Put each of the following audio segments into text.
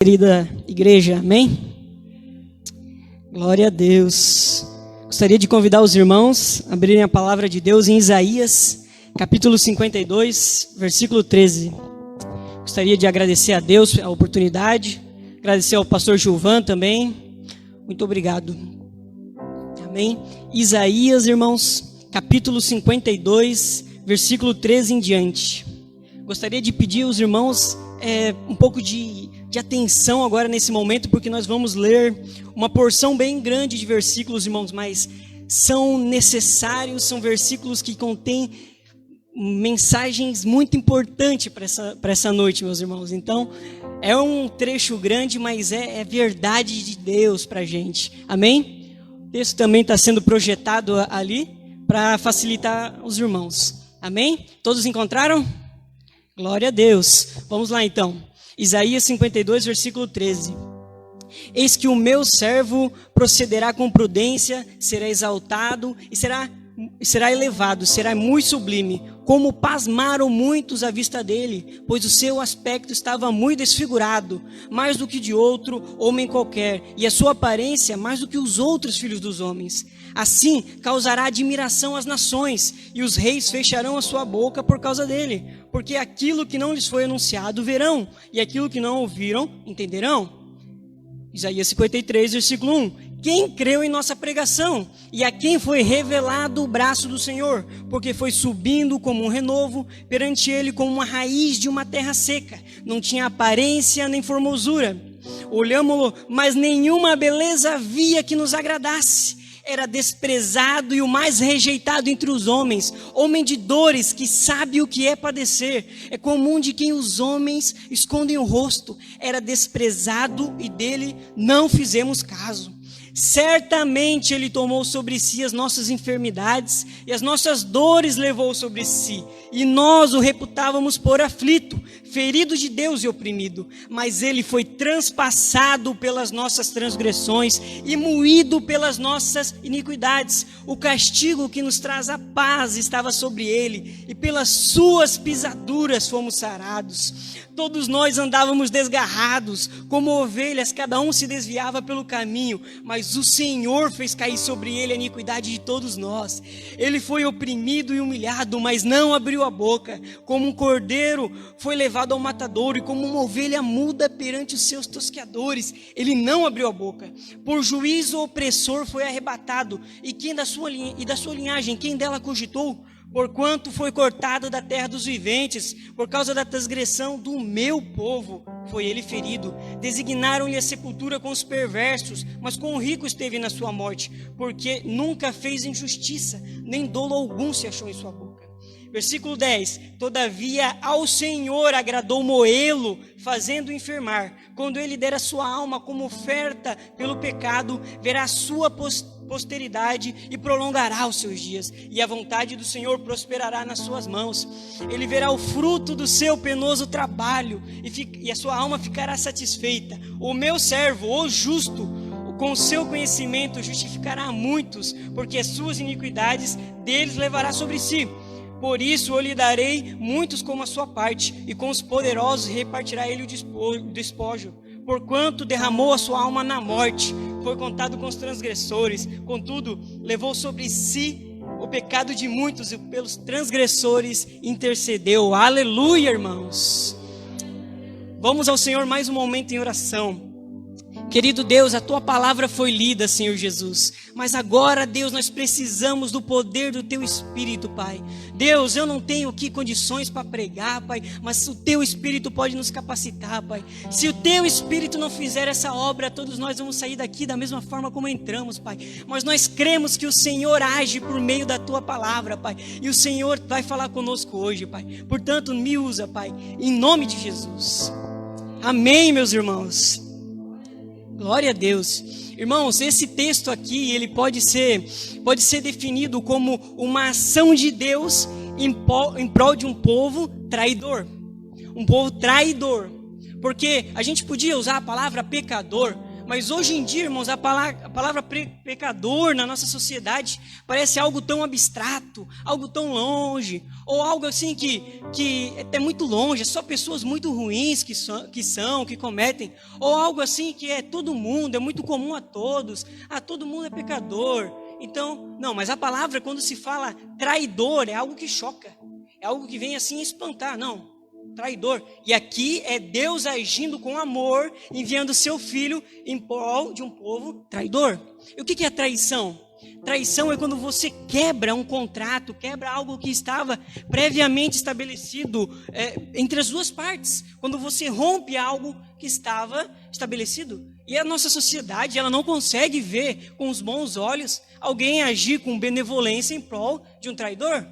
querida igreja, amém? Glória a Deus. Gostaria de convidar os irmãos a abrirem a palavra de Deus em Isaías, capítulo 52, versículo 13. Gostaria de agradecer a Deus a oportunidade, agradecer ao pastor Gilvan também. Muito obrigado. Amém? Isaías, irmãos, capítulo 52, versículo 13 em diante. Gostaria de pedir aos irmãos um pouco de atenção agora nesse momento, porque nós vamos ler uma porção bem grande de versículos, irmãos, mas são necessários, são versículos que contêm mensagens muito importantes para essa noite, meus irmãos. Então, é um trecho grande, mas é verdade de Deus para a gente, amém? O texto também está sendo projetado ali para facilitar os irmãos, amém? Todos encontraram? Glória a Deus. Vamos lá então. Isaías 52, versículo 13. Eis que o meu servo procederá com prudência, será exaltado e será elevado, será muito sublime. Como pasmaram muitos à vista dele, pois o seu aspecto estava muito desfigurado, mais do que de outro homem qualquer, e a sua aparência mais do que os outros filhos dos homens. Assim causará admiração às nações, e os reis fecharão a sua boca por causa dele, porque aquilo que não lhes foi anunciado verão, e aquilo que não ouviram entenderão. Isaías 53, versículo 1. Quem creu em nossa pregação, e a quem foi revelado o braço do Senhor, porque foi subindo como um renovo, perante ele como uma raiz de uma terra seca, não tinha aparência nem formosura. Olhámo-lo, mas nenhuma beleza havia que nos agradasse. Era desprezado e o mais rejeitado entre os homens, homem de dores, que sabe o que é padecer. É comum de quem os homens escondem o rosto. Era desprezado e dele não fizemos caso. Certamente ele tomou sobre si as nossas enfermidades e as nossas dores levou sobre si. E nós o reputávamos por aflito, ferido de Deus e oprimido. Mas ele foi transpassado pelas nossas transgressões e moído pelas nossas iniquidades. O castigo que nos traz a paz estava sobre ele, e pelas suas pisaduras fomos sarados. Todos nós andávamos desgarrados, como ovelhas, cada um se desviava pelo caminho, mas o Senhor fez cair sobre ele a iniquidade de todos nós. Ele foi oprimido e humilhado, mas não abriu a boca. Como um cordeiro foi levado ao matadouro, e como uma ovelha muda perante os seus tosqueadores, ele não abriu a boca. Por juízo opressor foi arrebatado, e da sua linhagem, quem dela cogitou? Porquanto foi cortado da terra dos viventes, por causa da transgressão do meu povo, foi ele ferido. Designaram-lhe a sepultura com os perversos, mas com o rico esteve na sua morte, porque nunca fez injustiça, nem dolo algum se achou em sua boca. Versículo 10. Todavia ao Senhor agradou moê-lo, fazendo enfermar. Quando ele der a sua alma como oferta pelo pecado, verá a sua posteridade e prolongará os seus dias, e a vontade do Senhor prosperará nas suas mãos. Ele verá o fruto do seu penoso trabalho, e a sua alma ficará satisfeita. O meu servo, o justo, com o seu conhecimento justificará a muitos, porque as suas iniquidades deles levará sobre si. Por isso eu lhe darei muitos como a sua parte, e com os poderosos repartirá ele o despojo. Porquanto derramou a sua alma na morte, foi contado com os transgressores, contudo levou sobre si o pecado de muitos, e pelos transgressores intercedeu. Aleluia, irmãos. Vamos ao Senhor mais um momento em oração. Querido Deus, a Tua palavra foi lida, Senhor Jesus. Mas agora, Deus, nós precisamos do poder do Teu Espírito, Pai. Deus, eu não tenho aqui condições para pregar, Pai, mas o Teu Espírito pode nos capacitar, Pai. Se o Teu Espírito não fizer essa obra, todos nós vamos sair daqui da mesma forma como entramos, Pai. Mas nós cremos que o Senhor age por meio da Tua palavra, Pai. E o Senhor vai falar conosco hoje, Pai. Portanto, me usa, Pai, em nome de Jesus. Amém, meus irmãos. Glória a Deus. Irmãos, esse texto aqui, ele pode ser definido como uma ação de Deus em prol de um povo traidor. Um povo traidor. Porque a gente podia usar a palavra pecador, Mas hoje em dia, irmãos, a palavra pecador na nossa sociedade parece algo tão abstrato, algo tão longe, ou algo assim que é muito longe, é só pessoas muito ruins que cometem, ou algo assim que é todo mundo, é muito comum a todos, todo mundo é pecador. Então, não, mas a palavra, quando se fala traidor, é algo que choca, é algo que vem assim espantar, não. Traidor. E aqui é Deus agindo com amor, enviando seu filho em prol de um povo traidor. E o que é traição? Traição é quando você quebra um contrato, quebra algo que estava previamente estabelecido entre as duas partes. Quando você rompe algo que estava estabelecido. E a nossa sociedade, ela não consegue ver com os bons olhos alguém agir com benevolência em prol de um traidor.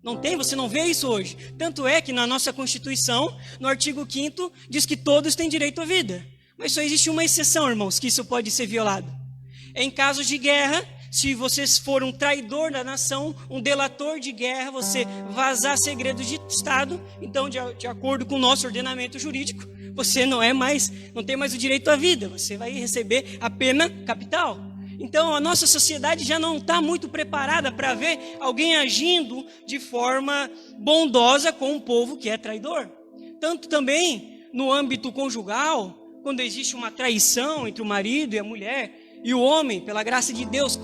Não tem, você não vê isso hoje. Tanto é que na nossa Constituição, no artigo 5º, diz que todos têm direito à vida. Mas só existe uma exceção, irmãos, que isso pode ser violado. Em casos de guerra, se você for um traidor da nação, um delator de guerra, você vazar segredos de Estado, então, de acordo com o nosso ordenamento jurídico, você não tem mais o direito à vida. Você vai receber a pena capital. Então, a nossa sociedade já não está muito preparada para ver alguém agindo de forma bondosa com um povo que é traidor. Tanto também no âmbito conjugal, quando existe uma traição entre o marido e a mulher, e o homem, pela graça de Deus,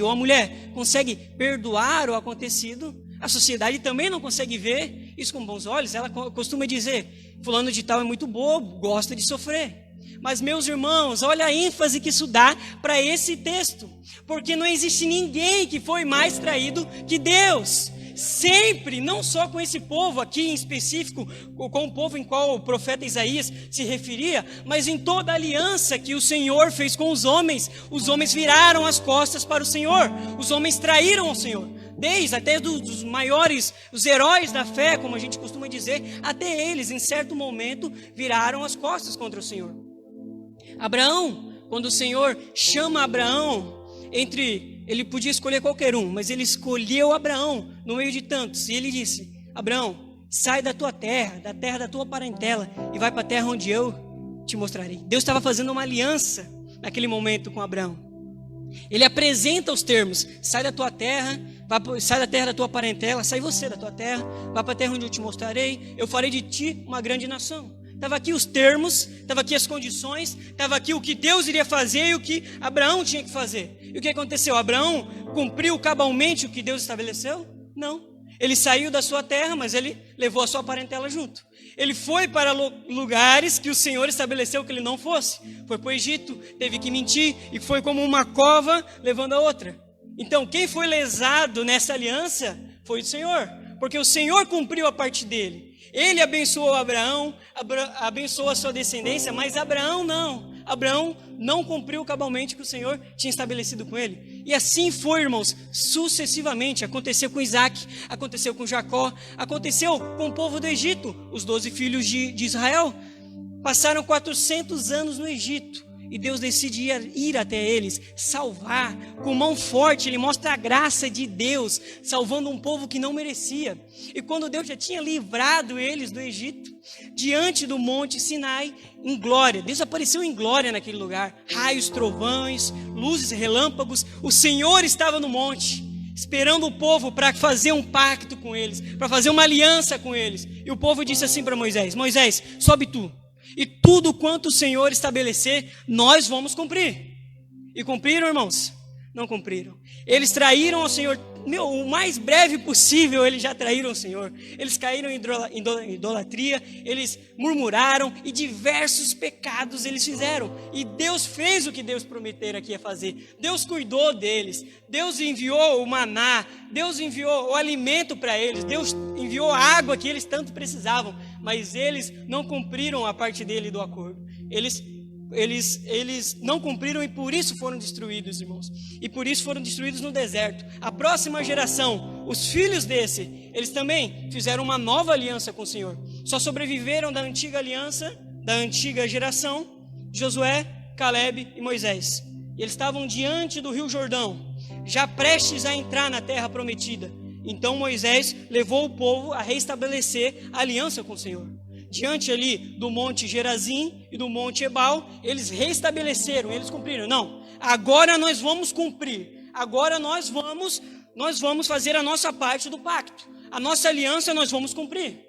ou a mulher consegue perdoar o acontecido, a sociedade também não consegue ver isso com bons olhos. Ela costuma dizer, fulano de tal é muito bobo, gosta de sofrer. Mas, meus irmãos, olha a ênfase que isso dá para esse texto. Porque não existe ninguém que foi mais traído que Deus. Sempre, não só com esse povo aqui em específico, com o povo em qual o profeta Isaías se referia, mas em toda a aliança que o Senhor fez com os homens viraram as costas para o Senhor. Os homens traíram o Senhor. Desde até dos maiores, os heróis da fé, como a gente costuma dizer, até eles, em certo momento, viraram as costas contra o Senhor. Abraão, quando o Senhor chama Abraão, ele podia escolher qualquer um, mas ele escolheu Abraão no meio de tantos, e ele disse, Abraão, sai da tua terra, da terra da tua parentela, e vai para a terra onde eu te mostrarei. Deus estava fazendo uma aliança naquele momento com Abraão. Ele apresenta os termos, sai da tua terra, sai da terra da tua parentela, sai você da tua terra, vai para a terra onde eu te mostrarei, eu farei de ti uma grande nação. Estava aqui os termos, estava aqui as condições, estava aqui o que Deus iria fazer e o que Abraão tinha que fazer. E o que aconteceu? Abraão cumpriu cabalmente o que Deus estabeleceu? Não. Ele saiu da sua terra, mas ele levou a sua parentela junto. Ele foi para lugares que o Senhor estabeleceu que ele não fosse. Foi para o Egito, teve que mentir e foi como uma cova levando a outra. Então, quem foi lesado nessa aliança foi o Senhor, porque o Senhor cumpriu a parte dele. Ele abençoou Abraão, abençoou a sua descendência, mas Abraão não. Abraão não cumpriu cabalmente o que o Senhor tinha estabelecido com ele. E assim foi, irmãos, sucessivamente. Aconteceu com Isaac, aconteceu com Jacó, aconteceu com o povo do Egito. Os 12 filhos de Israel passaram 400 anos no Egito. E Deus decide ir até eles, salvar, com mão forte. Ele mostra a graça de Deus, salvando um povo que não merecia. E quando Deus já tinha livrado eles do Egito, diante do monte Sinai, em glória, Deus apareceu em glória naquele lugar. Raios, trovões, luzes, relâmpagos. O Senhor estava no monte, esperando o povo para fazer um pacto com eles, para fazer uma aliança com eles. E o povo disse assim para Moisés, Moisés, sobe tu. E tudo quanto o Senhor estabelecer, nós vamos cumprir. E cumpriram, irmãos? Não cumpriram. Eles traíram ao Senhor, o mais breve possível eles já traíram o Senhor. Eles caíram em idolatria, eles murmuraram e diversos pecados eles fizeram. E Deus fez o que Deus prometera que ia fazer. Deus cuidou deles. Deus enviou o maná, Deus enviou o alimento para eles, Deus enviou a água que eles tanto precisavam. Mas eles não cumpriram a parte dele do acordo. Eles não cumpriram e por isso foram destruídos, irmãos. E por isso foram destruídos no deserto. A próxima geração, os filhos eles também fizeram uma nova aliança com o Senhor. Só sobreviveram da antiga aliança, da antiga geração, Josué, Caleb e Moisés. E eles estavam diante do rio Jordão, já prestes a entrar na terra prometida. Então Moisés levou o povo a restabelecer a aliança com o Senhor. diante ali do Monte Gerazim e do Monte Ebal, eles restabeleceram, eles cumpriram. Não, agora nós vamos cumprir, agora nós vamos fazer a nossa parte do pacto, a nossa aliança nós vamos cumprir.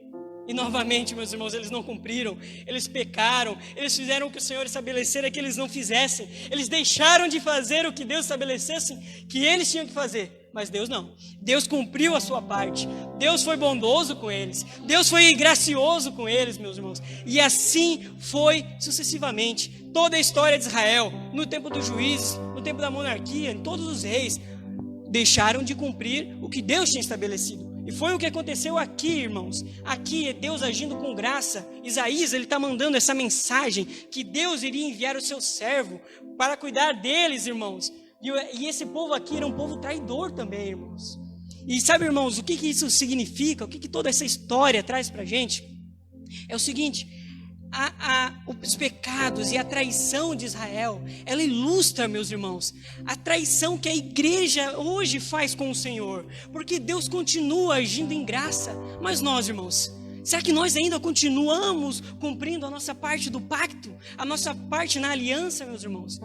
E novamente, meus irmãos, eles não cumpriram, eles pecaram, eles fizeram o que o Senhor estabelecera que eles não fizessem, eles deixaram de fazer o que Deus estabelecesse que eles tinham que fazer, mas Deus não. Deus cumpriu a sua parte, Deus foi bondoso com eles, Deus foi gracioso com eles, meus irmãos, e assim foi sucessivamente. Toda a história de Israel, no tempo dos juízes, no tempo da monarquia, em todos os reis, deixaram de cumprir o que Deus tinha estabelecido. E foi o que aconteceu aqui, irmãos. Aqui é Deus agindo com graça. Isaías, ele está mandando essa mensagem que Deus iria enviar o seu servo para cuidar deles, irmãos. E esse povo aqui era um povo traidor também, irmãos. E sabe, irmãos, o que isso significa? O que toda essa história traz para a gente? É o seguinte: os pecados e a traição de Israel, ela ilustra, meus irmãos, a traição que a igreja hoje faz com o Senhor, porque Deus continua agindo em graça, mas nós, irmãos, será que nós ainda continuamos cumprindo a nossa parte do pacto, a nossa parte na aliança, meus irmãos?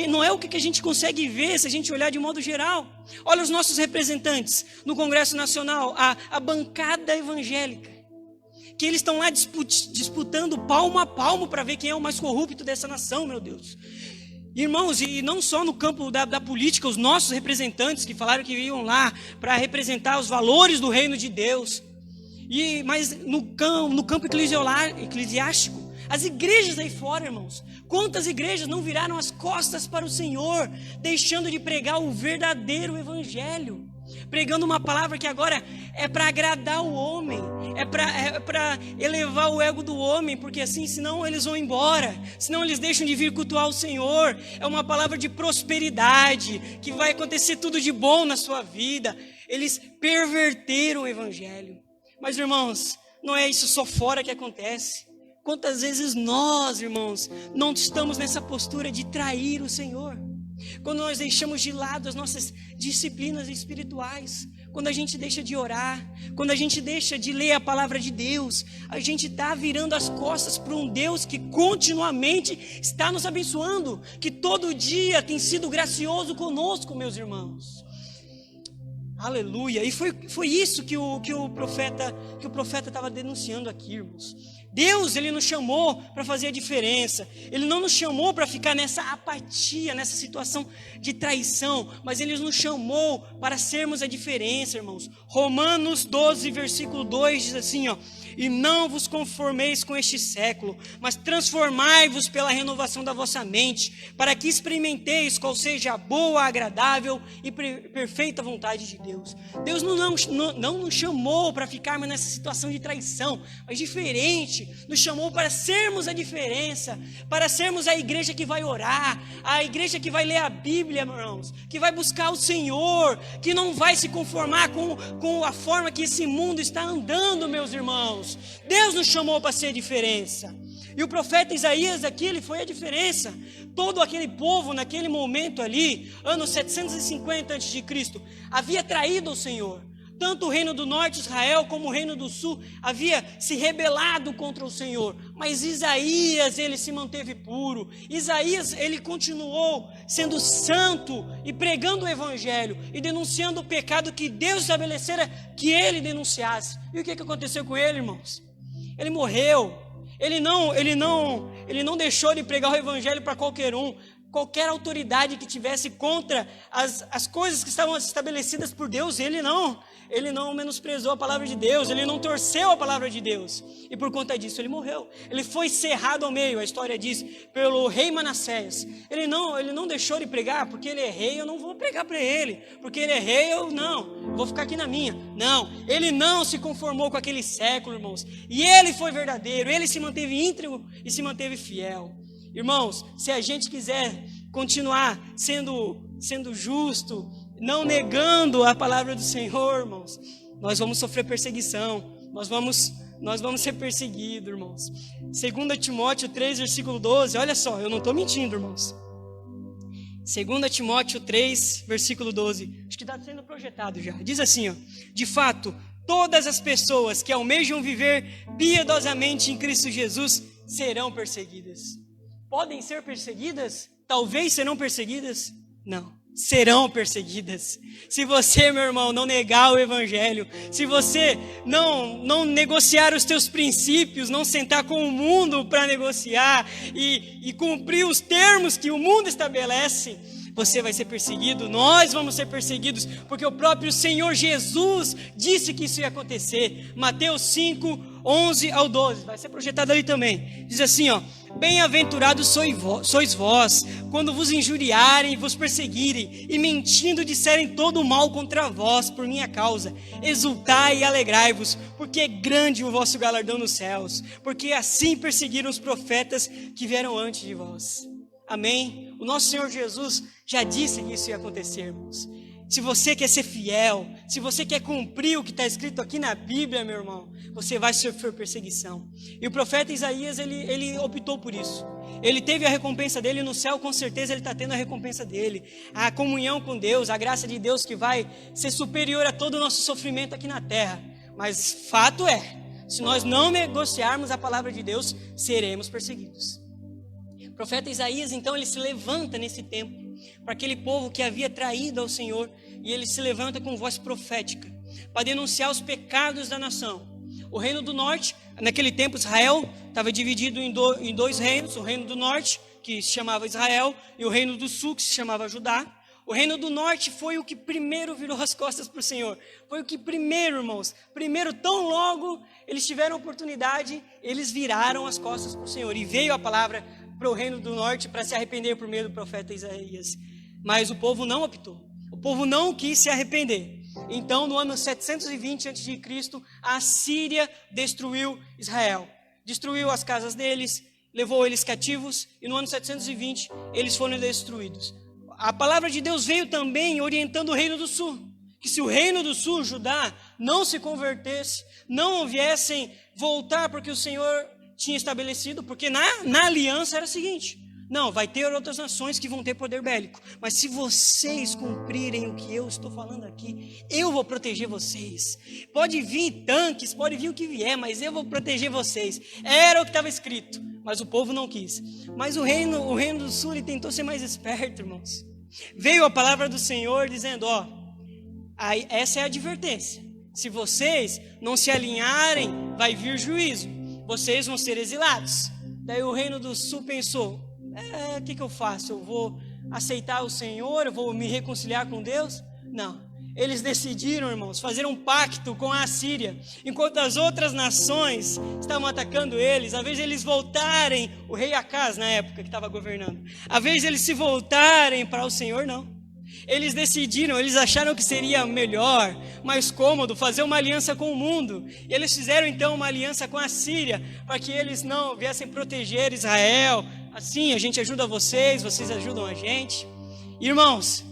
Não é o que a gente consegue ver se a gente olhar de modo geral. Olha os nossos representantes no Congresso Nacional, a bancada evangélica, que eles estão lá disputando palmo a palmo para ver quem é o mais corrupto dessa nação, meu Deus. Irmãos, e não só no campo da política, os nossos representantes que falaram que iam lá para representar os valores do reino de Deus, mas no campo eclesiástico, as igrejas aí fora, irmãos, quantas igrejas não viraram as costas para o Senhor, deixando de pregar o verdadeiro evangelho, pregando uma palavra que agora é para agradar o homem, é para elevar o ego do homem, porque assim, senão eles vão embora, senão eles deixam de vir cultuar o Senhor. É uma palavra de prosperidade, que vai acontecer tudo de bom na sua vida. Eles perverteram o evangelho. Mas, irmãos, não é isso só fora que acontece. Quantas vezes nós, irmãos, não estamos nessa postura de trair o Senhor? Quando nós deixamos de lado as nossas disciplinas espirituais, quando a gente deixa de orar, quando a gente deixa de ler a palavra de Deus, a gente está virando as costas para um Deus que continuamente está nos abençoando, que todo dia tem sido gracioso conosco, meus irmãos. Aleluia. E foi isso que o profeta estava denunciando aqui, irmãos. Deus, ele nos chamou para fazer a diferença. Ele não nos chamou para ficar nessa apatia, nessa situação de traição, mas ele nos chamou para sermos a diferença, irmãos. Romanos 12, versículo 2 diz assim, ó: e não vos conformeis com este século, mas transformai-vos pela renovação da vossa mente, para que experimenteis qual seja a boa, agradável e perfeita vontade de Deus. Deus não nos chamou para ficarmos nessa situação de traição, mas diferente. Nos chamou para sermos a diferença, para sermos a igreja que vai orar, a igreja que vai ler a Bíblia, irmãos, que vai buscar o Senhor, que não vai se conformar com a forma que esse mundo está andando, meus irmãos. Deus nos chamou para ser a diferença. E o profeta Isaías aqui, ele foi a diferença. Todo aquele povo naquele momento ali, ano 750 a.C., havia traído o Senhor. Tanto o reino do norte, Israel, como o reino do sul havia se rebelado contra o Senhor. Mas Isaías, ele se manteve puro. Isaías, ele continuou sendo santo e pregando o evangelho e denunciando o pecado que Deus estabelecera que ele denunciasse. E o que aconteceu com ele, irmãos? Ele morreu. Ele não deixou de pregar o evangelho para qualquer um. Qualquer autoridade que tivesse contra as coisas que estavam estabelecidas por Deus, ele não menosprezou a palavra de Deus, ele não torceu a palavra de Deus, e por conta disso ele morreu. Ele foi cerrado ao meio, a história diz, pelo rei Manassés. Ele não deixou de pregar, porque ele é rei, eu não vou pregar para ele, porque ele é rei, eu vou ficar aqui na minha. Não, ele não se conformou com aquele século, irmãos, e ele foi verdadeiro, ele se manteve íntegro e se manteve fiel. Irmãos, se a gente quiser continuar sendo justo, não negando a palavra do Senhor, irmãos, nós vamos sofrer perseguição, nós vamos ser perseguidos, irmãos. 2 Timóteo 3, versículo 12, olha só, eu não estou mentindo, irmãos. 2 Timóteo 3, versículo 12, acho que está sendo projetado já. Diz assim, ó: de fato, todas as pessoas que almejam viver piedosamente em Cristo Jesus serão perseguidas. Podem ser perseguidas? Talvez serão perseguidas? Não, serão perseguidas. Se você, meu irmão, não negar o evangelho, se você não negociar os teus princípios, não sentar com o mundo para negociar e cumprir os termos que o mundo estabelece, você vai ser perseguido, nós vamos ser perseguidos, porque o próprio Senhor Jesus disse que isso ia acontecer. Mateus 5, 11 ao 12, vai ser projetado ali também. Diz assim, ó: bem-aventurados sois vós, quando vos injuriarem e vos perseguirem, e mentindo disserem todo o mal contra vós por minha causa. Exultai e alegrai-vos, porque é grande o vosso galardão nos céus, porque assim perseguiram os profetas que vieram antes de vós. Amém? O nosso Senhor Jesus já disse que isso ia acontecer, irmãos. Se você quer ser fiel, se você quer cumprir o que está escrito aqui na Bíblia, meu irmão, você vai sofrer perseguição. E o profeta Isaías, ele optou por isso. Ele teve a recompensa dele no céu, com certeza ele está tendo a recompensa dele. A comunhão com Deus, a graça de Deus que vai ser superior a todo o nosso sofrimento aqui na terra. Mas fato é, se nós não negociarmos a palavra de Deus, seremos perseguidos. O profeta Isaías, então, ele se levanta nesse tempo para aquele povo que havia traído ao Senhor, e ele se levanta com voz profética para denunciar os pecados da nação. O reino do norte, naquele tempo Israel estava dividido em dois reinos: o reino do norte, que se chamava Israel, e o reino do sul, que se chamava Judá. O reino do norte foi o que primeiro virou as costas para o Senhor. Foi o que primeiro, irmãos, tão logo eles tiveram oportunidade, eles viraram as costas para o Senhor. E veio a palavra para o reino do norte para se arrepender por meio do profeta Isaías. Mas o povo não optou. O povo não quis se arrepender. Então, no ano 720 a.C., a Síria destruiu Israel. Destruiu as casas deles, levou eles cativos, e no ano 720 eles foram destruídos. A palavra de Deus veio também orientando o reino do sul, que se o reino do sul, Judá, não se convertesse, não viessem voltar porque o Senhor tinha estabelecido, porque na aliança era o seguinte: não, vai ter outras nações que vão ter poder bélico, mas se vocês cumprirem o que eu estou falando aqui, eu vou proteger vocês. Pode vir tanques, pode vir o que vier, mas eu vou proteger vocês. Era o que estava escrito, mas o povo não quis. Mas o reino do sul, ele tentou ser mais esperto, irmãos. Veio a palavra do Senhor dizendo: ó, essa é a advertência. Se vocês não se alinharem, vai vir juízo. Vocês vão ser exilados. Daí o reino do sul pensou: o que eu faço? Eu vou aceitar o Senhor? Eu vou me reconciliar com Deus? Não. Eles decidiram, irmãos, fazer um pacto com a Assíria. Enquanto as outras nações estavam atacando eles, a vez de eles voltarem, o rei Acaz na época que estava governando, a vez de eles se voltarem para o Senhor, não. Eles decidiram, eles acharam que seria melhor, mais cômodo, fazer uma aliança com o mundo. E eles fizeram então uma aliança com a Síria, para que eles não viessem proteger Israel. Assim, a gente ajuda vocês, vocês ajudam a gente. Irmãos,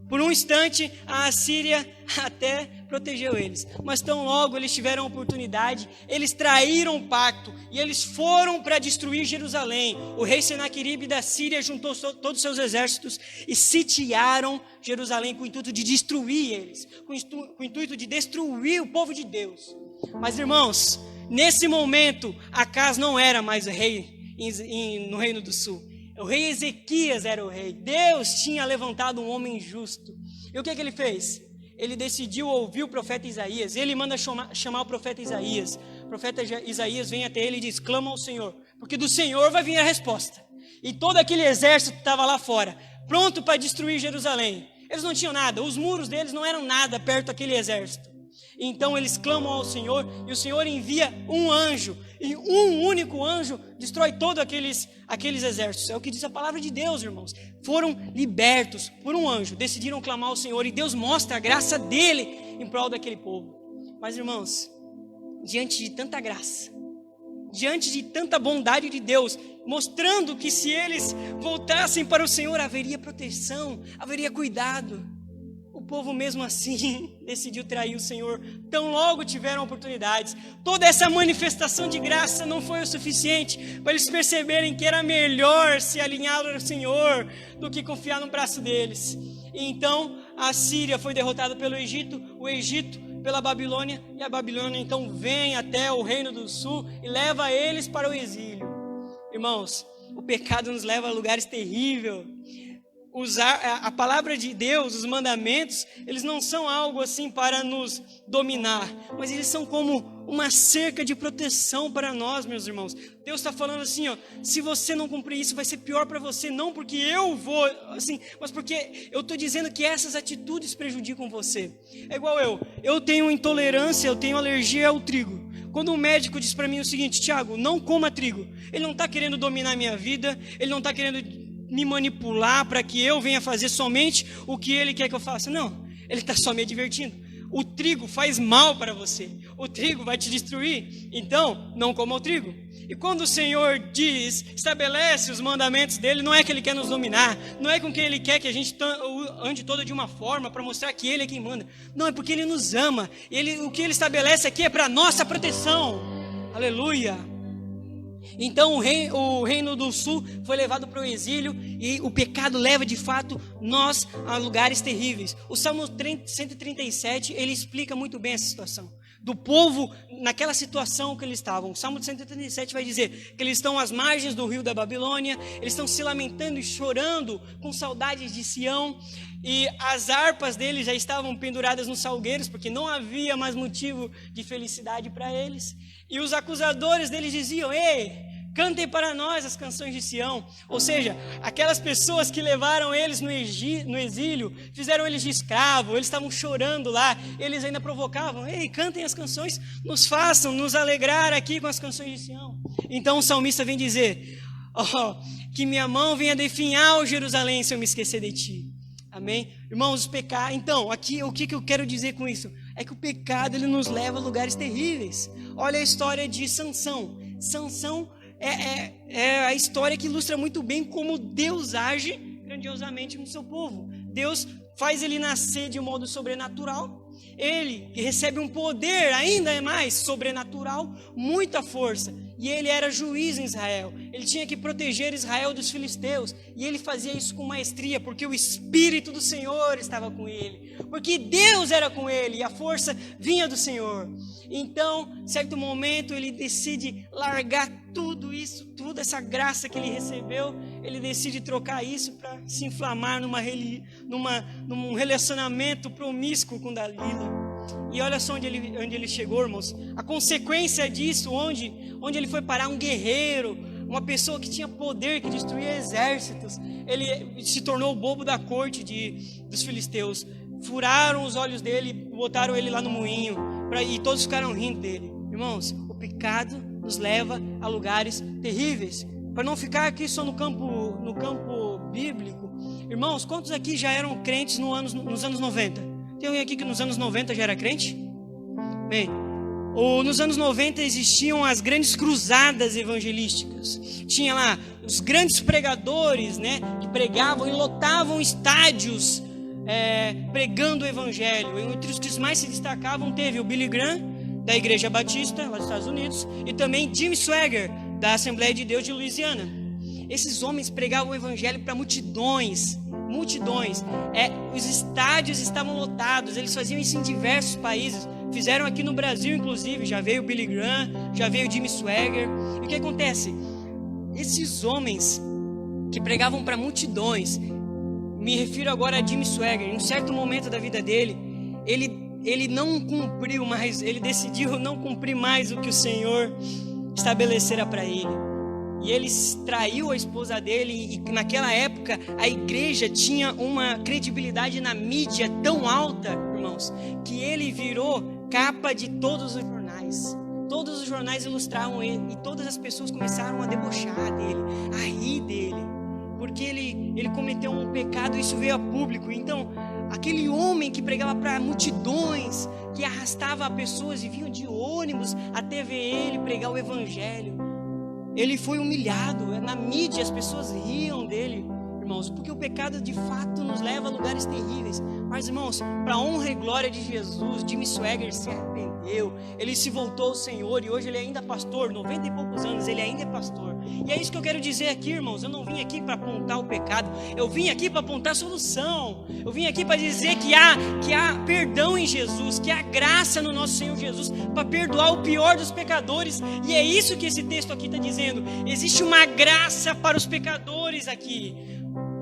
por um instante a Assíria até protegeu eles, mas tão logo eles tiveram a oportunidade, eles traíram o pacto e eles foram para destruir Jerusalém. O rei Senaqueribe da Síria juntou todos os seus exércitos e sitiaram Jerusalém com o intuito de destruir eles, com o intuito de destruir o povo de Deus. Mas, irmãos, nesse momento Acaz não era mais rei no reino do sul. O rei Ezequias era o rei. Deus tinha levantado um homem justo. E o que ele fez? Ele decidiu ouvir o profeta Isaías. Ele manda chamar o profeta Isaías. O profeta Isaías vem até ele e diz: clama ao Senhor, porque do Senhor vai vir a resposta. E todo aquele exército estava lá fora, pronto para destruir Jerusalém. Eles não tinham nada, os muros deles não eram nada perto daquele exército. Então eles clamam ao Senhor, e o Senhor envia um anjo, e um único anjo destrói todos aqueles exércitos. É o que diz a palavra de Deus, irmãos. Foram libertos por um anjo, decidiram clamar ao Senhor, e Deus mostra a graça dele em prol daquele povo. Mas, irmãos, diante de tanta graça, diante de tanta bondade de Deus, mostrando que se eles voltassem para o Senhor, haveria proteção, haveria cuidado, o povo mesmo assim decidiu trair o Senhor. Tão logo tiveram oportunidades. Toda essa manifestação de graça não foi o suficiente para eles perceberem que era melhor se alinhar ao Senhor do que confiar no braço deles. E então a Síria foi derrotada pelo Egito. O Egito pela Babilônia, e a Babilônia então vem até o Reino do Sul e leva eles para o exílio. Irmãos, o pecado nos leva a lugares terríveis. A palavra de Deus, os mandamentos, eles não são algo assim para nos dominar, mas eles são como uma cerca de proteção para nós, meus irmãos. Deus está falando assim, ó, se você não cumprir isso, vai ser pior para você, não porque eu vou, assim, mas porque eu estou dizendo que essas atitudes prejudicam você. É igual eu tenho intolerância, eu tenho alergia ao trigo. Quando um médico diz para mim o seguinte: Tiago, não coma trigo, ele não está querendo dominar a minha vida, ele não está querendo me manipular para que eu venha fazer somente o que ele quer que eu faça. Não, ele está só me advertindo. O trigo faz mal para você, o trigo vai te destruir, então não coma o trigo. E quando o Senhor diz, estabelece os mandamentos dele, não é que ele quer nos dominar, não é com que ele quer que a gente ande toda de uma forma para mostrar que ele é quem manda. Não, é porque ele nos ama. O que ele estabelece aqui é para nossa proteção. Aleluia. Então o Reino do Sul foi levado para o exílio e o pecado leva de fato nós a lugares terríveis. O Salmo 137, ele explica muito bem essa situação do povo naquela situação que eles estavam. O Salmo 137 vai dizer que eles estão às margens do rio da Babilônia, eles estão se lamentando e chorando com saudades de Sião, e as harpas deles já estavam penduradas nos salgueiros, porque não havia mais motivo de felicidade para eles. E os acusadores deles diziam: ei, cantem para nós as canções de Sião. Ou seja, aquelas pessoas que levaram eles no exílio, fizeram eles de escravo, eles estavam chorando lá, eles ainda provocavam: ei, cantem as canções, nos façam nos alegrar aqui com as canções de Sião. Então o salmista vem dizer: oh, que minha mão venha definhar o Jerusalém se eu me esquecer de ti. Amém? Irmãos, então, aqui o que eu quero dizer com isso? É que o pecado, ele nos leva a lugares terríveis. Olha a história de Sansão. Sansão é a história que ilustra muito bem como Deus age grandiosamente no seu povo. Deus faz ele nascer de um modo sobrenatural. Ele recebe um poder ainda mais sobrenatural, muita força. E ele era juiz em Israel. Ele tinha que proteger Israel dos filisteus. E ele fazia isso com maestria, porque o Espírito do Senhor estava com ele. Porque Deus era com ele e a força vinha do Senhor. Então, em certo momento, ele decide largar tudo isso, toda essa graça que ele recebeu. Ele decide trocar isso para se inflamar num relacionamento promíscuo com Dalila. E olha só onde ele chegou, irmãos. A consequência disso, onde ele foi parar, um guerreiro, uma pessoa que tinha poder, que destruía exércitos. Ele se tornou o bobo da corte dos filisteus. Furaram os olhos dele, botaram ele lá no moinho, e todos ficaram rindo dele. Irmãos, o pecado nos leva a lugares terríveis. Para não ficar aqui só no campo bíblico, irmãos, quantos aqui já eram crentes nos anos 90? Tem alguém aqui que nos anos 90 já era crente? Bem, nos anos 90 existiam as grandes cruzadas evangelísticas. Tinha lá os grandes pregadores, né, que pregavam e lotavam estádios pregando o evangelho. Entre os que mais se destacavam teve o Billy Graham, da Igreja Batista, lá dos Estados Unidos, e também Jim Swaggart, da Assembleia de Deus de Louisiana. Esses homens pregavam o evangelho para multidões. Os estádios estavam lotados. Eles faziam isso em diversos países. Fizeram aqui no Brasil, inclusive. Já veio o Billy Graham, já veio o Jim Swaggart. E o que acontece? Esses homens que pregavam para multidões, me refiro agora a Jim Swaggart. Em um certo momento da vida dele, ele não cumpriu mais, ele decidiu não cumprir mais o que o Senhor estabelecera para ele. E ele traiu a esposa dele, e naquela época a igreja tinha uma credibilidade na mídia tão alta, irmãos, que ele virou capa de todos os jornais. Todos os jornais ilustravam ele, e todas as pessoas começaram a debochar dele, a rir dele, porque ele cometeu um pecado e isso veio a público. Então, aquele homem que pregava para multidões, que arrastava pessoas e vinham de ônibus até ver ele pregar o evangelho, ele foi humilhado na mídia, as pessoas riam dele. irmãos, porque o pecado de fato nos leva a lugares terríveis. Mas, irmãos, para a honra e glória de Jesus, Jimmy Swaggart se arrependeu, ele se voltou ao Senhor e hoje ele ainda é pastor, 90 e poucos anos, ele ainda é pastor. E é isso que eu quero dizer aqui, irmãos, eu não vim aqui para apontar o pecado, eu vim aqui para apontar a solução, eu vim aqui para dizer que há perdão em Jesus, que há graça no nosso Senhor Jesus, para perdoar o pior dos pecadores, e é isso que esse texto aqui está dizendo, existe uma graça para os pecadores aqui,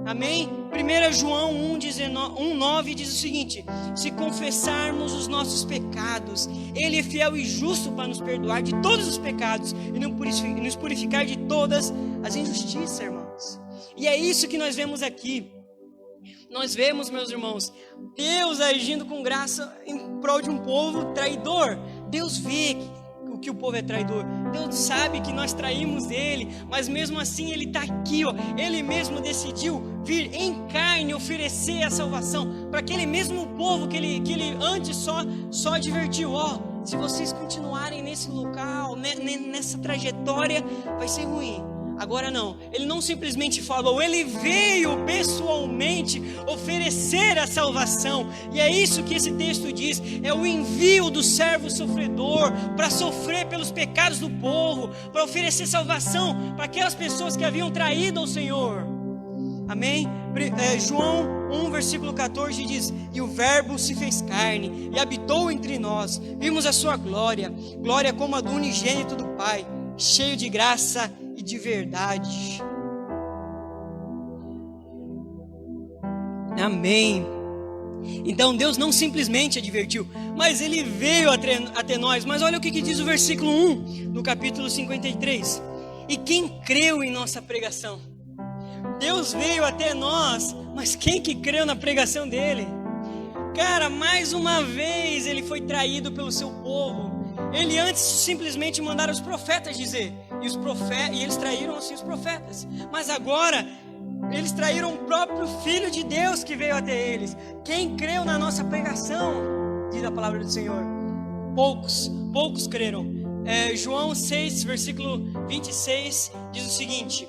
amém? 1 João 1,9 diz o seguinte: se confessarmos os nossos pecados, Ele é fiel e justo para nos perdoar de todos os pecados e nos purificar de todas as injustiças, irmãos. E é isso que nós vemos aqui. Nós vemos, meus irmãos, Deus agindo com graça em prol de um povo traidor. Deus vê que o povo é traidor, Deus sabe que nós traímos Ele, mas mesmo assim Ele está aqui, ó. Ele mesmo decidiu vir em carne oferecer a salvação para aquele mesmo povo que ele antes só advertiu, ó, se vocês continuarem nesse local, nessa trajetória, vai ser ruim. Agora não, ele não simplesmente falou, ele veio pessoalmente oferecer a salvação. E é isso que esse texto diz, é o envio do servo sofredor para sofrer pelos pecados do povo, para oferecer salvação para aquelas pessoas que haviam traído ao Senhor. Amém? João 1, versículo 14 diz: e o verbo se fez carne e habitou entre nós, vimos a sua glória, glória como a do unigênito do Pai, cheio de graça e de verdade. Amém. Então Deus não simplesmente advertiu, mas Ele veio até nós. Mas olha o que diz o versículo 1 do capítulo 53: e quem creu em nossa pregação? Deus veio até nós, mas quem que creu na pregação dele? Cara, mais uma vez ele foi traído pelo seu povo. Ele antes simplesmente mandaram os profetas dizer, e eles traíram assim os profetas. Mas agora eles traíram o próprio Filho de Deus que veio até eles. Quem creu na nossa pregação? Diz a palavra do Senhor. Poucos creram. João 6, versículo 26 diz o seguinte: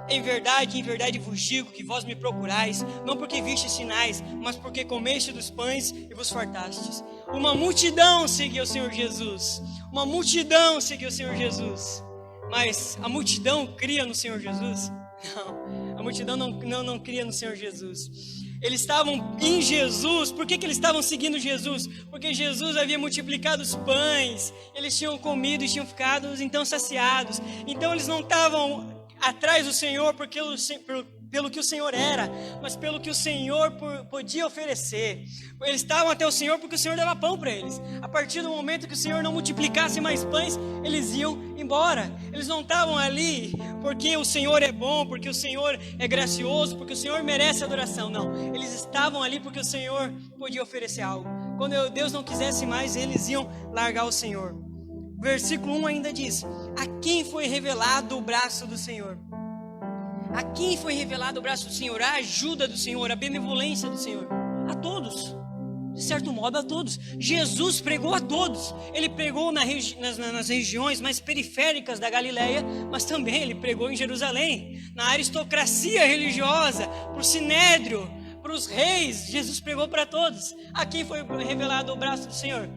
em verdade vos digo que vós me procurais, não porque vistes sinais, mas porque comeste dos pães e vos fartastes. Uma multidão seguiu o Senhor Jesus. Uma multidão seguiu o Senhor Jesus. Mas a multidão cria no Senhor Jesus? Não, a multidão não cria no Senhor Jesus. Eles estavam em Jesus. Por que eles estavam seguindo Jesus? Porque Jesus havia multiplicado os pães. Eles tinham comido e tinham ficado então saciados. Então eles não estavam atrás do Senhor pelo que o Senhor era, mas pelo que o Senhor podia oferecer. Eles estavam até o Senhor porque o Senhor dava pão para eles. A partir do momento que o Senhor não multiplicasse mais pães, eles iam embora. Eles não estavam ali porque o Senhor é bom, porque o Senhor é gracioso, porque o Senhor merece adoração. Não, eles estavam ali porque o Senhor podia oferecer algo. Quando Deus não quisesse mais, eles iam largar o Senhor. Versículo 1 ainda diz: a quem foi revelado o braço do Senhor? A quem foi revelado o braço do Senhor? A ajuda do Senhor, a benevolência do Senhor? A todos, de certo modo a todos. Jesus pregou a todos. Ele pregou nas regiões mais periféricas da Galileia, mas também ele pregou em Jerusalém, na aristocracia religiosa, para o sinédrio, para os reis. Jesus pregou para todos. A quem foi revelado o braço do Senhor?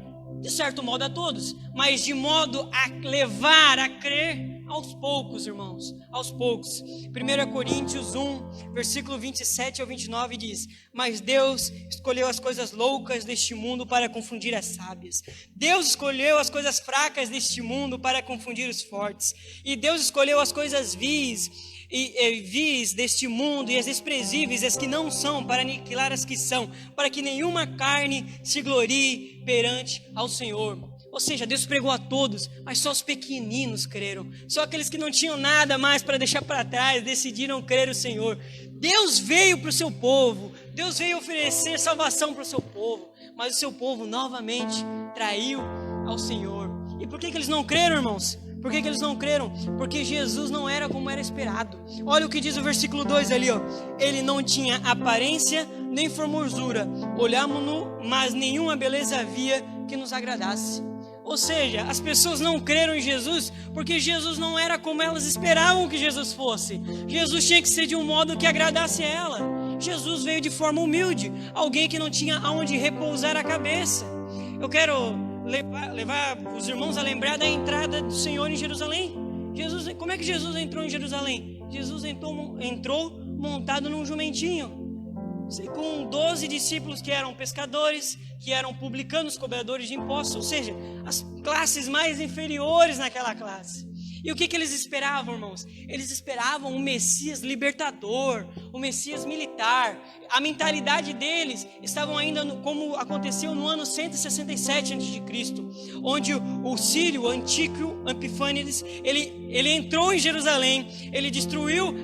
De certo modo a todos, mas de modo a levar a crer aos poucos, irmãos, aos poucos. 1 Coríntios 1, versículo 27 ao 29 diz: mas Deus escolheu as coisas loucas deste mundo para confundir as sábias. Deus escolheu as coisas fracas deste mundo para confundir os fortes. E Deus escolheu as coisas vis deste mundo e as desprezíveis, as que não são, para aniquilar as que são, para que nenhuma carne se glorie perante ao Senhor. Ou seja, Deus pregou a todos, mas só os pequeninos creram. Só aqueles que não tinham nada mais para deixar para trás decidiram crer no Senhor. Deus veio para o seu povo, Deus veio oferecer salvação para o seu povo, mas o seu povo novamente traiu ao Senhor. E por que eles não creram, irmãos? Por que eles não creram? Porque Jesus não era como era esperado. Olha o que diz o versículo 2 ali, ó. Ele não tinha aparência nem formosura. Olhámos-no, mas nenhuma beleza havia que nos agradasse. Ou seja, as pessoas não creram em Jesus porque Jesus não era como elas esperavam que Jesus fosse. Jesus tinha que ser de um modo que agradasse a ela. Jesus veio de forma humilde, alguém que não tinha aonde repousar a cabeça. Eu quero levar os irmãos a lembrar da entrada do Senhor em Jerusalém. Como é que Jesus entrou em Jerusalém? Jesus entrou montado num jumentinho, com 12 discípulos que eram pescadores, que eram publicanos, cobradores de impostos, ou seja, as classes mais inferiores naquela classe. E o que eles esperavam, irmãos? Eles esperavam um Messias libertador, um Messias militar. A mentalidade deles estavam ainda como aconteceu no ano 167 a.C., onde o sírio Antíoco Epifânides, ele entrou em Jerusalém, ele destruiu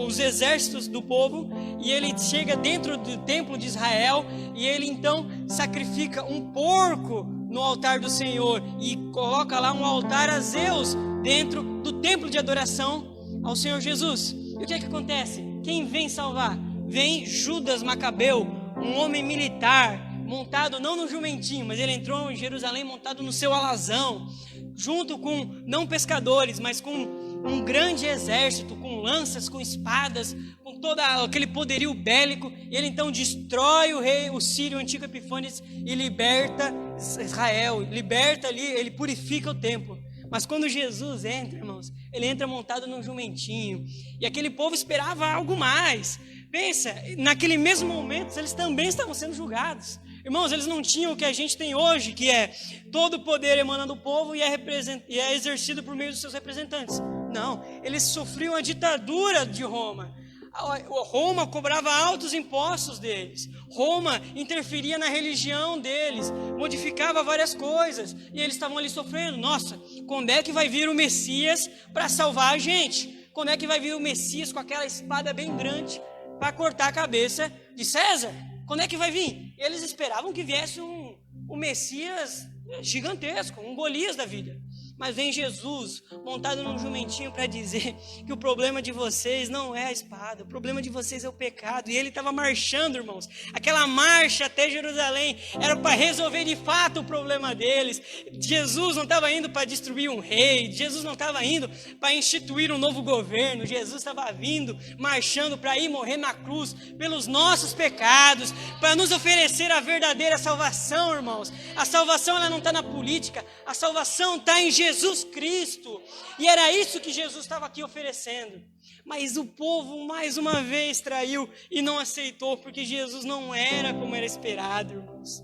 os exércitos do povo, e ele chega dentro do templo de Israel, e ele então sacrifica um porco no altar do Senhor, e coloca lá um altar a Zeus, dentro do templo de adoração ao Senhor Jesus. E o que acontece? Quem vem salvar? Vem Judas Macabeu, um homem militar, montado não no jumentinho, mas ele entrou em Jerusalém montado no seu alazão, junto com, não pescadores, mas com um grande exército, com lanças, com espadas, com todo aquele poderio bélico. E ele então destrói o sírio Antíoco Epifânides e liberta Israel, liberta ali, ele purifica o templo. Mas quando Jesus entra, irmãos, ele entra montado num jumentinho. E aquele povo esperava algo mais. Pensa, naquele mesmo momento, eles também estavam sendo julgados. Irmãos, eles não tinham o que a gente tem hoje, que é todo o poder emanando do povo e é exercido por meio dos seus representantes. Não, eles sofriam a ditadura de Roma. Roma cobrava altos impostos deles. Roma interferia na religião deles, modificava várias coisas, e eles estavam ali sofrendo. Nossa, quando é que vai vir o Messias para salvar a gente? Quando é que vai vir o Messias com aquela espada bem grande para cortar a cabeça de César? Quando é que vai vir? Eles esperavam que viesse um Messias gigantesco, um Golias da vida. Mas vem Jesus montado num jumentinho para dizer que o problema de vocês não é a espada, o problema de vocês é o pecado. E ele estava marchando, irmãos. Aquela marcha até Jerusalém era para resolver de fato o problema deles. Jesus não estava indo para destruir um rei, Jesus não estava indo para instituir um novo governo. Jesus estava vindo, marchando para ir morrer na cruz pelos nossos pecados, para nos oferecer a verdadeira salvação, irmãos. A salvação ela não está na política, a salvação está em Jesus Cristo, e era isso que Jesus estava aqui oferecendo. Mas o povo mais uma vez traiu e não aceitou, porque Jesus não era como era esperado, irmãos.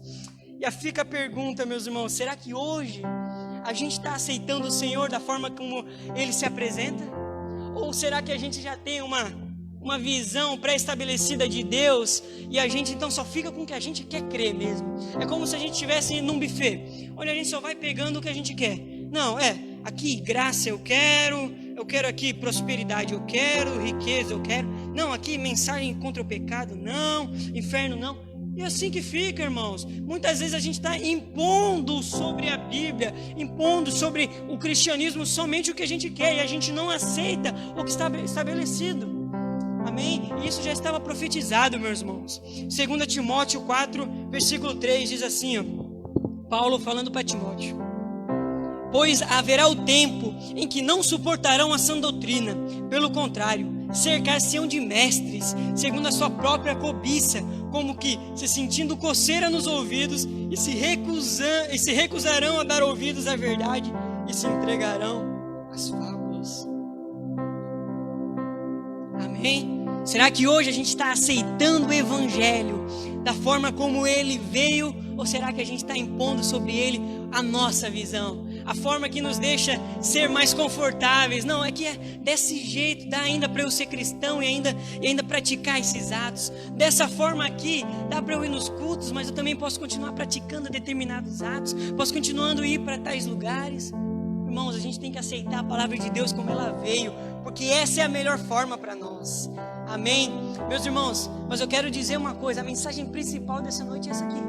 E fica a pergunta, meus irmãos, será que hoje a gente está aceitando o Senhor da forma como Ele se apresenta? Ou será que a gente já tem uma visão pré-estabelecida de Deus e a gente então só fica com o que a gente quer crer mesmo? É como se a gente estivesse num buffet, onde a gente só vai pegando o que a gente quer. Não, aqui graça eu quero aqui prosperidade eu quero, riqueza eu quero. Não, aqui mensagem contra o pecado, não, inferno não. E assim que fica, irmãos. Muitas vezes a gente está impondo sobre a Bíblia, impondo sobre o cristianismo somente o que a gente quer, e a gente não aceita o que está estabelecido. Amém? E isso já estava profetizado, meus irmãos. 2 Timóteo 4, versículo 3 diz assim, ó, Paulo falando para Timóteo: pois haverá o tempo em que não suportarão a sã doutrina, pelo contrário, cercar-se-ão de mestres, segundo a sua própria cobiça, como que se sentindo coceira nos ouvidos, e se recusarão a dar ouvidos à verdade, e se entregarão às fábulas. Amém? Será que hoje a gente está aceitando o Evangelho da forma como ele veio, ou será que a gente está impondo sobre ele a nossa visão? A forma que nos deixa ser mais confortáveis. Não, é que é desse jeito, dá ainda para eu ser cristão e ainda praticar esses atos. Dessa forma aqui, dá para eu ir nos cultos, mas eu também posso continuar praticando determinados atos. Posso continuando a ir para tais lugares. Irmãos, a gente tem que aceitar a palavra de Deus como ela veio, porque essa é a melhor forma para nós. Amém? Meus irmãos, mas eu quero dizer uma coisa, a mensagem principal dessa noite é essa aqui.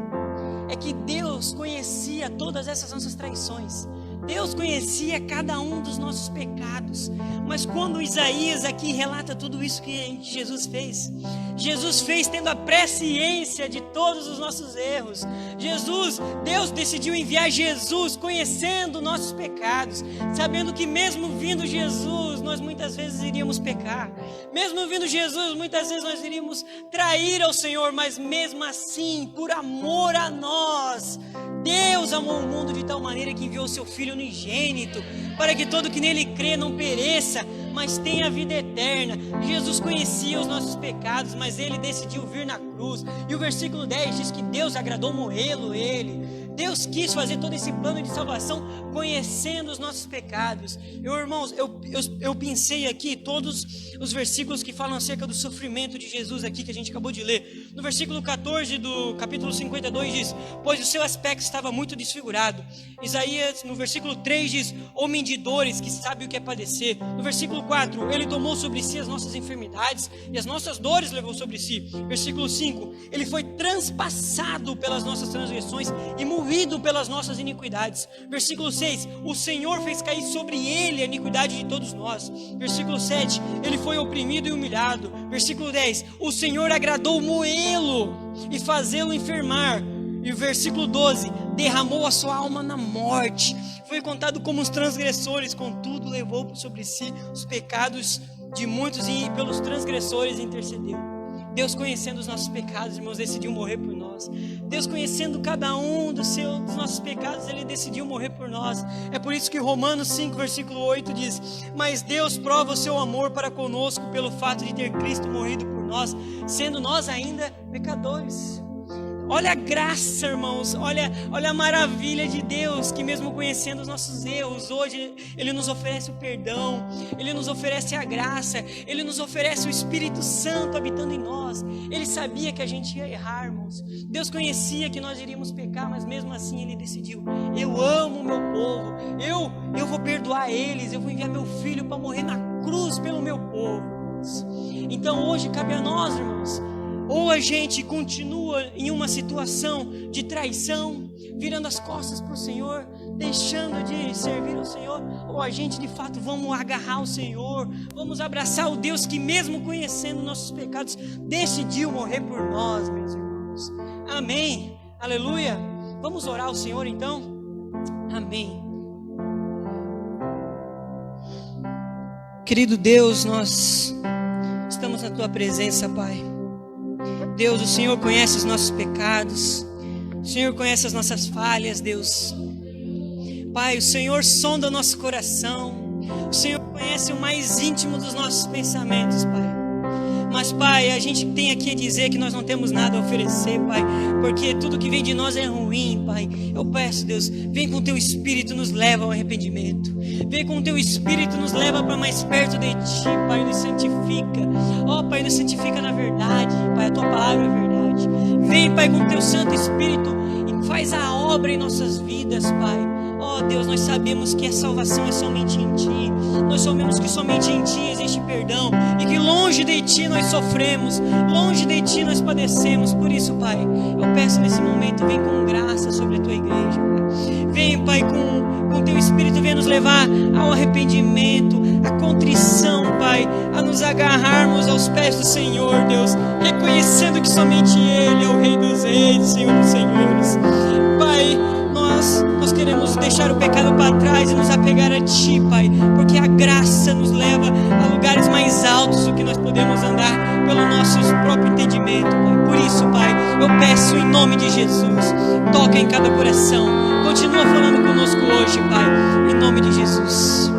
É que Deus conhecia todas essas nossas traições. Deus conhecia cada um dos nossos pecados, mas quando Isaías aqui relata tudo isso que Jesus fez tendo a presciência de todos os nossos erros. Deus decidiu enviar Jesus conhecendo nossos pecados, sabendo que mesmo vindo Jesus, nós muitas vezes iríamos pecar. Mesmo vindo Jesus, muitas vezes nós iríamos trair ao Senhor, mas mesmo assim, por amor a nós, Deus amou o mundo de tal maneira que enviou seu Filho unigênito, para que todo que nele crê não pereça, mas tenha vida eterna. Jesus conhecia os nossos pecados, mas ele decidiu vir na cruz. E o versículo 10 diz que Deus agradou morrê-lo ele. Deus quis fazer todo esse plano de salvação conhecendo os nossos pecados. Irmãos, eu pensei aqui todos os versículos que falam acerca do sofrimento de Jesus aqui que a gente acabou de ler. No versículo 14 do capítulo 52 diz: pois o seu aspecto estava muito desfigurado. Isaías, no versículo 3 diz: homem de dores, que sabe o que é padecer. No versículo 4, ele tomou sobre si as nossas enfermidades e as nossas dores levou sobre si. Versículo 5, ele foi transpassado pelas nossas transgressões e movido pelas nossas iniquidades. Versículo 6, o Senhor fez cair sobre ele a iniquidade de todos nós. Versículo 7, ele foi oprimido e humilhado. Versículo 10, o Senhor agradou moê-lo e fazê-lo enfermar. E o versículo 12, derramou a sua alma na morte, foi contado como os transgressores, contudo levou sobre si os pecados de muitos e pelos transgressores intercedeu. Deus, conhecendo os nossos pecados, irmãos, decidiu morrer por nós. Deus, conhecendo cada um dos nossos pecados, ele decidiu morrer por nós. É por isso que Romanos 5, versículo 8 diz: mas Deus prova o seu amor para conosco pelo fato de ter Cristo morrido por nós, sendo nós ainda pecadores. Olha a graça, irmãos, olha a maravilha de Deus, que mesmo conhecendo os nossos erros, hoje Ele nos oferece o perdão, Ele nos oferece a graça, Ele nos oferece o Espírito Santo habitando em nós. Ele sabia que a gente ia errar, irmãos. Deus conhecia que nós iríamos pecar, mas mesmo assim Ele decidiu: eu amo o meu povo, eu vou perdoar eles, eu vou enviar meu Filho para morrer na cruz pelo meu povo. Então hoje cabe a nós, irmãos, ou a gente continua em uma situação de traição, virando as costas para o Senhor, deixando de servir ao Senhor, ou a gente de fato vamos agarrar o Senhor, vamos abraçar o Deus que mesmo conhecendo nossos pecados, decidiu morrer por nós, meus irmãos. Amém, aleluia. Vamos orar ao Senhor então? Amém. Querido Deus, nós estamos na Tua presença, Pai. Deus, o Senhor conhece os nossos pecados, o Senhor conhece as nossas falhas, Deus. Pai, o Senhor sonda o nosso coração, o Senhor conhece o mais íntimo dos nossos pensamentos, Pai. Mas, Pai, a gente tem aqui a dizer que nós não temos nada a oferecer, Pai, porque tudo que vem de nós é ruim, Pai. Eu peço, Deus, vem com o Teu Espírito, nos leva ao arrependimento. Vem com o Teu Espírito, nos leva para mais perto de Ti, Pai, nos santifica. Ó, Pai, nos santifica na verdade, Pai, a Tua palavra é verdade. Vem, Pai, com o Teu Santo Espírito e faz a obra em nossas vidas, Pai. Ó Deus, nós sabemos que a salvação é somente em Ti. Nós sabemos que somente em Ti existe perdão e que longe de Ti nós sofremos, longe de Ti nós padecemos. Por isso, Pai, eu peço nesse momento, vem com graça sobre a Tua igreja, Pai. Vem, Pai, com Teu Espírito, vem nos levar ao arrependimento, à contrição, Pai, a nos agarrarmos aos pés do Senhor, Deus, reconhecendo que somente Ele é o Rei dos Reis, Senhor dos Senhores. Pai, nós queremos deixar o pecado para trás e nos apegar a Ti, Pai, porque a graça nos leva a lugares mais altos do que nós podemos andar pelo nosso próprio entendimento, Pai. Por isso, Pai, eu peço em nome de Jesus, toca em cada coração, continua falando conosco hoje, Pai, em nome de Jesus.